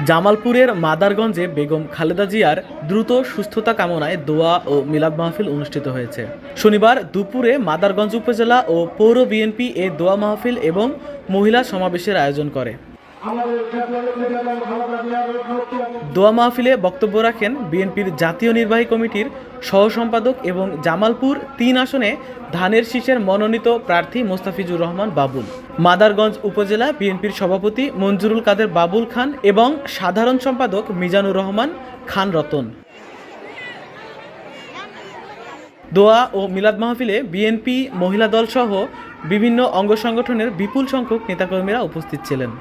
জামালপুরের মাদারগঞ্জে বেগম খালেদা জিয়ার দ্রুত সুস্থতা কামনায় দোয়া ও মিলাদ মাহফিল অনুষ্ঠিত হয়েছে। শনিবার দুপুরে মাদারগঞ্জ উপজেলা ও পৌর বিএনপি এ দোয়া মাহফিল এবং মহিলা সমাবেশের আয়োজন করে। দোয়া মাহফিলে বক্তব্য রাখেন বিএনপির জাতীয় নির্বাহী কমিটির সহ সম্পাদক এবং জামালপুর ৩ আসনে ধানের শীষের মনোনীত প্রার্থী মোস্তাফিজুর রহমান বাবুল, মাদারগঞ্জ উপজেলা বিএনপির সভাপতি মঞ্জুরুল কাদের বাবুল খান এবং সাধারণ সম্পাদক মিজানুর রহমান খান রতন। দোয়া ও মিলাদ মাহফিলে বিএনপি মহিলা দল সহ বিভিন্ন অঙ্গ সংগঠনের বিপুল সংখ্যক নেতাকর্মীরা উপস্থিত ছিলেন।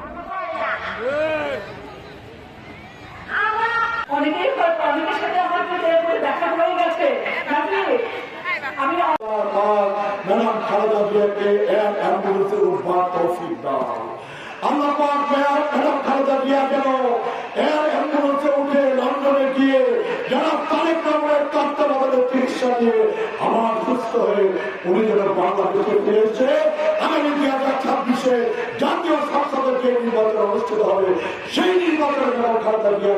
আমার সুস্থ হয়ে উনি যেন বাংলাদেশে ফিরেছে। আগামী 2026-এ জাতীয় সংসদের নির্বাচন অনুষ্ঠিত হবে, সেই নির্বাচনে যেন খালেদা জিয়া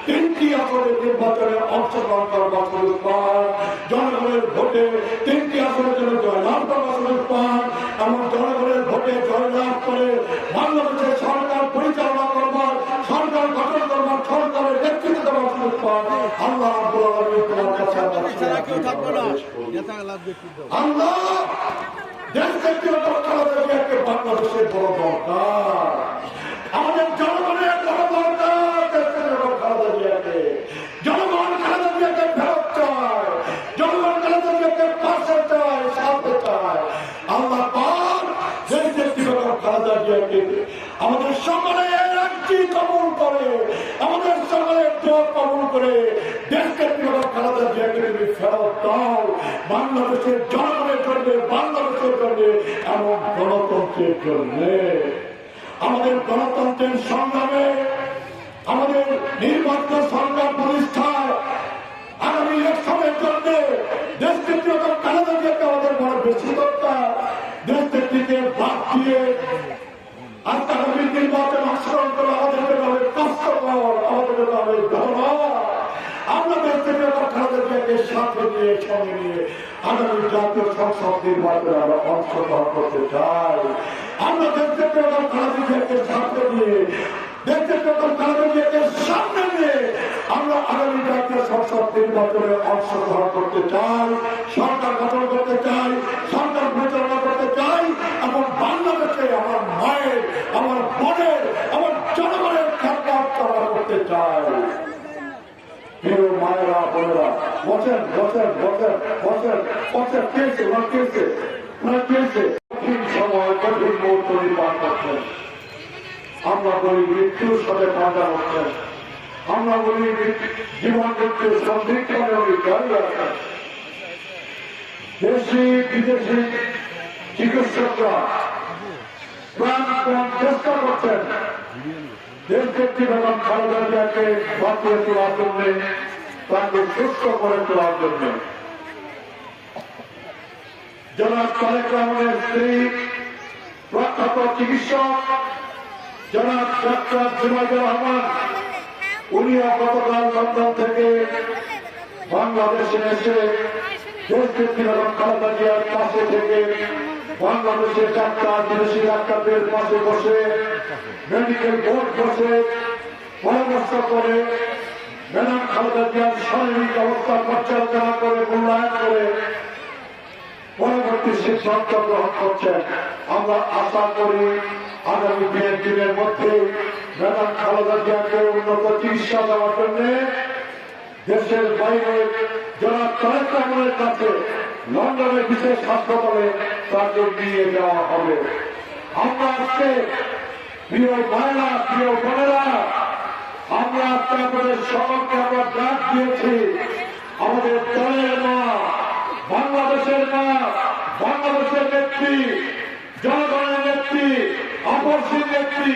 3টি আসনের নির্বাচনে অংশগ্রহণ করবার সুযোগ পান, জনগণের ভোটে 3টি আসনের জন্য জয়লাভ করবার সুযোগ পান এবং জনগণের ভোটে জয়লাভ করে বাংলাদেশের সরকার পরিচালনা করবার, সরকার গঠন করবার, সরকারের নেতৃত্ব দেওয়ার সুযোগ পান। আল্লাহ বাংলাদেশের বড় দরকার, আমাদের জনগণের বড় দরকার। জনগণ খালেদা জিয়াকে ফেরত চায়, জনগণ খালেদা জিয়াকে পাশে চায়, সাথে চায়। আল্লাহ পাক খালেদা জিয়াকে আমাদের সকলের রাজ্যে কবুল করে, আমাদের সকলের দোয়া কবুল করে দেশকে খালেদা জিয়াকে তুমি ফেরত দাও, বাংলাদেশের জনগণের জন্য, বাংলাদেশের জন্য এবং গণতন্ত্রের জন্য। আমাদের গণতন্ত্রের সংগ্রামে, আমাদের নির্বাচিত সরকার প্রতিষ্ঠায়, আগামী ইলেকশনের জন্য দেশকে খালেদা জিয়াকে আমাদের বড় বেশি দরকার। দেশকে বাদ দিয়ে আর আগামী নির্বাচন অংশগ্রহণ করে আমাদের জন্য হবে কষ্টকর, আমাদের জন্য হবে ধরা। আমরা দেশকে খালেদা জিয়াকে সাথে নিয়ে, সঙ্গে নিয়ে আগামী জাতীয় সংসদ নির্বাচনে আমরা অংশগ্রহণ করতে চাই। আমরা দেশকে খালেদা জিয়াকে সাথে নিয়ে, দেশকে খালেদা জিয়াকে সামনে নিয়ে আমরা আগামী জাতীয় সংসদ নির্বাচনে অংশগ্রহণ করতে চাই, সরকার গঠন করতে চাই, সরকার পরিচালনা করতে চাই এবং বাংলাদেশে আমার মায়ের, আমার বোনের, আমার জনগণের খেদমত করতে চাই। প্রিয় মায়েরা, বোনেরা, বসেন বসেন বসেন বসেন বসেন, কেছে ওরা কেছে, ওরা কেছে। কঠিন সময়, কঠিন মুহূর্ত নির্মাণ করছেন। আমরা বলি মৃত্যুর সাথে পাঁচা হচ্ছেন, আমরা বলি জীবন মৃত্যুর সন্ধিক্ষণে উনি দাঁড়িয়ে আছেন। দেশি বিদেশি চিকিৎসকরা প্রাণপণ চেষ্টা করছেন দেশকে বেগম খালেদা জিয়াকে বাঁচিয়ে তোলার জন্য, তাকে সুস্থ করে তোলার জন্য। জনাব তারেক রহমানের স্ত্রী, প্রখ্যাত চিকিৎসক জনাব ডাক্তার জুনাইদুর রহমান, উনিও গতকাল লন্ডন থেকে বাংলাদেশে এসে দেশকে বেগম খালেদা জিয়ার পাশে থেকে বাংলাদেশের ডাক্তার, বিদেশি ডাক্তারদের পাশে বসে, মেডিকেল বোর্ড বসে পরামর্শ করে বেগম খালেদা জিয়ার শারীরিক অবস্থা পর্যালোচনা করে, মূল্যায়ন করে পরবর্তী সিদ্ধান্ত গ্রহণ করছেন। আমরা আশা করি আগামী দিনের মধ্যে বেগম খালেদা জিয়াকে উন্নত চিকিৎসা দেওয়ার জন্য দেশের বাইরে জনাব তারেক রহমানের কাছে লন্ডনের বিশেষ হাসপাতালে তাকে নিয়ে যাওয়া হবে। আমরা আজকে প্রিয় ভাইরা, প্রিয় বোনেরা, আমরা আপনাদের সকলকে আমরা ডাক দিয়েছি। আমাদের দলের মা, বাংলাদেশের মা, বাংলাদেশের নেত্রী, জনগণের নেত্রী, আপসীর নেত্রী,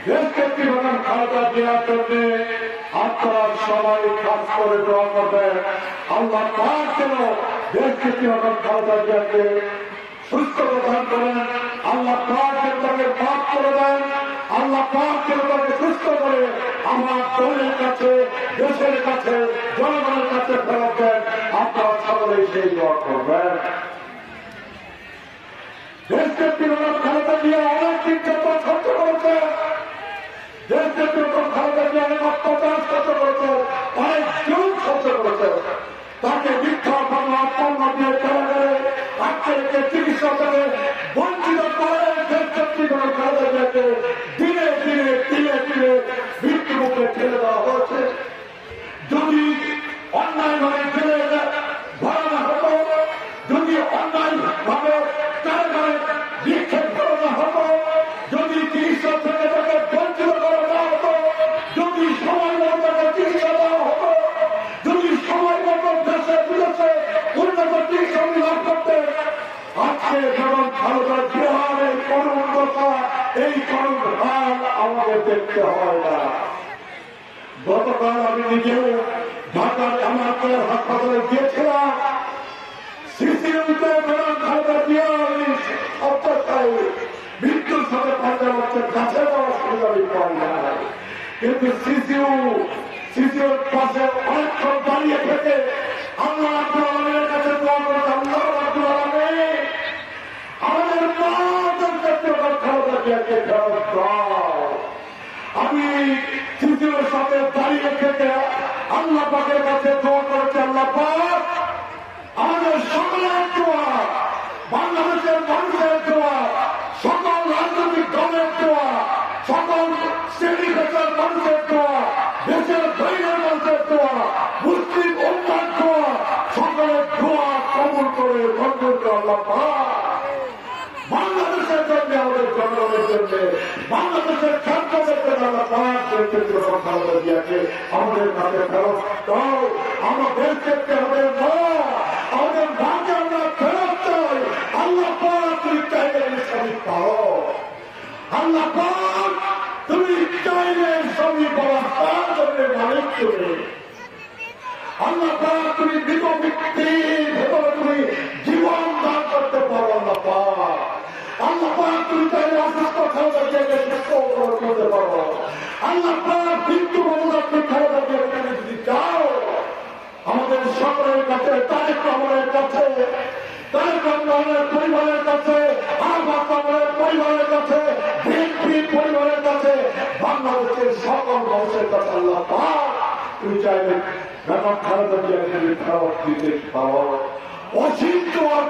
দেশকে বেগম খালেদা জিয়ার জন্য আপনারা সবাই কাজ করে দোয়া করবেন। আল্লাহ পাক যেন দেশকে বেগম খালেদা জিয়াকে সুস্থ প্রদান করেন, আল্লাহ পাক যেন তাকে মাফ করে দেন, আল্লাহ পাক যেন তাকে সুস্থ করে আমার দলের কাছে, দেশের কাছে, জনগণের কাছে ফেরত দেন। আপনারা সকলেই সেই দোয়া করবেন। দেশকে তৃণমূল খালেদা জিয়া অনেক নির্যাতন সহ্য করেছে, দেশকে তৃণমূল খালেদা জিয়া অনেক অত্যাচার সহ্য করেছে, অনেক জুলুম সহ্য করেছে। তাকে মিথ্যা মামলা মামলা দিয়ে কারাগারে আটকে রেখে চিকিৎসা করে বঞ্চিত করে দেশকে তৃণমূল খালেদা জিয়াকে দিনে দিনে দিনে দিনে মৃত্যু মুখে ঠেলে দেওয়া হয়েছে। যদি অন্যায় ভাবে ফেলে ভরানো হতো, যদি অন্যায় ভাবে কারাগারে নিক্ষেপ করানো হতো, যদি চিকিৎসা থেকে তাকে বঞ্চিত করা দেওয়া হতো, যদি সময় মতো তাকে চিকিৎসা দেওয়া হতো, যদি সময় মতো দেশে বিদেশে উন্নত চিকিৎসা লাভ করতে, আজকে যেমন ভারতের বিহারের করুণ দশা, এই করুণ হাল আমাদের দেখতে হয় না। গতকাল আমি নিজেও ঢাকার জামাতের হাসপাতালে গিয়েছিলাম। সিসিউতে খালেদা জিয়া অত্যাচারী মৃত্যুর সাথে পাল্টা হচ্ছে, কাছে যাওয়ার সুবিধা আমি পাই না। কিন্তু সিসিউর পাশে অনেকক্ষণ দাঁড়িয়ে থেকে আল্লাহ রাব্বুল আলামিনের কাছে দোয়া করেছে, আল্লাহ রাব্বুল আলামিন আমাদের মাদেরকে খালেদা জিয়াকে ফেরত দাও। আমি সিসিউর সাথে দাঁড়িয়ে থেকে আল্লাহ পাকের কাছে দোয়া করেছি, আল্লাহ পাক আমাদের সকলের দোয়া, বাংলাদেশের মানুষের দোয়া, সকল রাজনৈতিক দলের দোয়া, সকল শ্রেণী পেশার মানুষের দোয়া, দেশের বাইরের মানুষের দোয়া, মুসলিম উম্মার দোয়া, সকলের দোয়া কবুল করে মঞ্জুর করে আল্লাহ পাক বাংলাদেশের জন্য, আমাদের জনগণের জন্য, বাংলাদেশের ছাত্রদের জন্য আল্লাহ পাক খালেদা জিয়াকে আমাদের কাছে ফেরত দাও। আমরা দেশ দেখতে হবে না, আমাদের ভাগ্যে আমরা ফেরত চাই। আল্লাহ পাক তুমি চাইলে স্বামী পাও, আল্লাহ পাক তুমি চাইলে স্বামী পাওয়া, তার জন্য মালিক তুমি। আল্লাহ পাক তুমি বিপত্তির ভেতরে তুমি জীবন দান করতে পারো। আল্লাহ পাক, আল্লাহ পাক তুমি চাইলে অসুস্থ খালেদা জিয়াকে সুস্থ করতে পারো। আল্লাহ পাক মৃত্যু বন্ধুরা তুমি খালেদা জিয়াকে যদি চাও, আমাদের সকলের কাছে, তারেক রহমানের কাছে, তারেক রহমানের পরিবারের কাছে, আহমদ রহমানের পরিবারের কাছে, বিএনপির পরিবারের কাছে, বাংলাদেশের সকল মানুষের কাছে আল্লাহ পাক তুমি চাইলে বেগম খালেদা জিয়াকে ফেরত দিতে পারো। অসীম দোয়ার